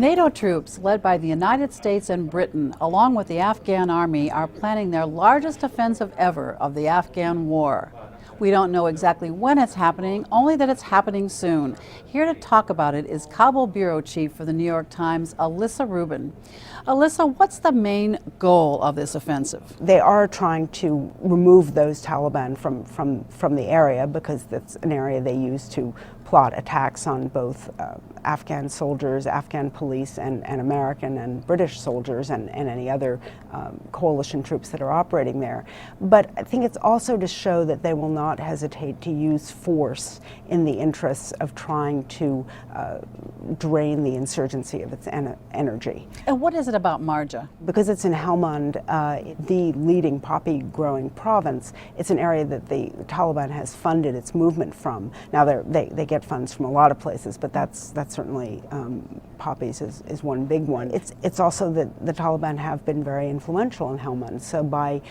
NATO troops, led by the United States and Britain, along with the Afghan army, are planning their largest offensive ever of the Afghan war. We don't know exactly when it's happening, only that it's happening soon. Here to talk about it is Kabul bureau chief for the New York Times, Alyssa Rubin. Alyssa, what's the main goal of this offensive? They are trying to remove those Taliban from the area, because that's an area they use to plot attacks on both Afghan soldiers, Afghan police, and American and British soldiers, and any other coalition troops that are operating there. But I think it's also to show that they will not hesitate to use force in the interests of trying to drain the insurgency of its energy. And what is it about Marja? Because it's in Helmand, the leading poppy growing province, it's an area that the Taliban has funded its movement from. Now they get funds from a lot of places, but that's certainly poppies is one big one. It's also that the Taliban have been very influential in Helmand, so by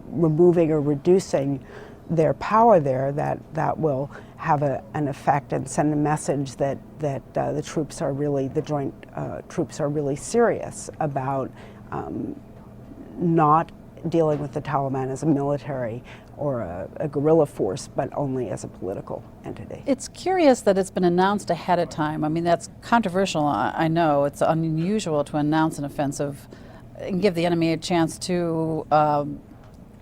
removing or reducing their power there, that will have an effect and send a message that the troops are really, the joint troops are really serious about not dealing with the Taliban as a military or a guerrilla force, but only as a political entity. It's curious that it's been announced ahead of time. I mean, that's controversial, I know. It's unusual to announce an offensive and give the enemy a chance to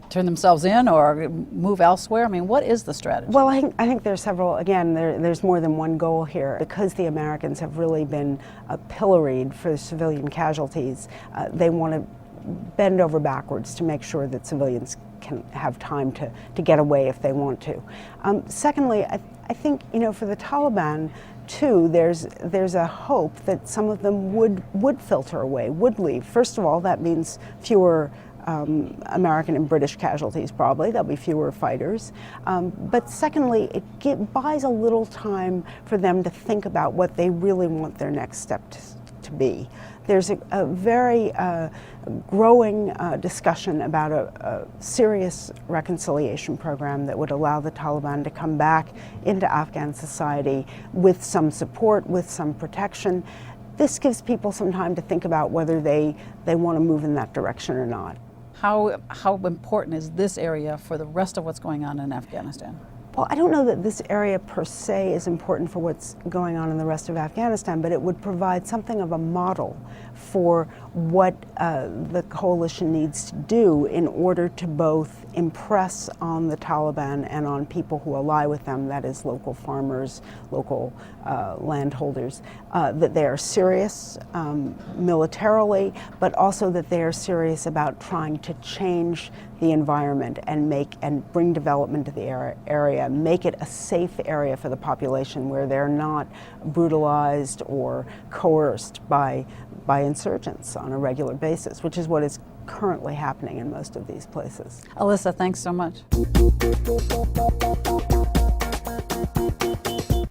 turn themselves in or move elsewhere? I mean, what is the strategy? Well, I think there's several. Again, there's more than one goal here. Because the Americans have really been pilloried for civilian casualties, they want to bend over backwards to make sure that civilians can have time to get away if they want to. Secondly, I think, for the Taliban too, there's a hope that some of them would filter away, would leave. First of all, that means fewer American and British casualties, probably. There'll be fewer fighters. But secondly, it buys a little time for them to think about what they really want their next step to be. There's a very growing discussion about a serious reconciliation program that would allow the Taliban to come back into Afghan society with some support, with some protection. This gives people some time to think about whether they want to move in that direction or not. How important is this area for the rest of what's going on in Afghanistan? Well, I don't know that this area per se is important for what's going on in the rest of Afghanistan, but it would provide something of a model for what the coalition needs to do in order to both impress on the Taliban and on people who ally with them, that is local farmers, local landholders, that they are serious militarily, but also that they are serious about trying to change the environment and bring development to the area, make it a safe area for the population where they're not brutalized or coerced by insurgents on a regular basis, which is what is currently happening in most of these places. Alyssa, thanks so much.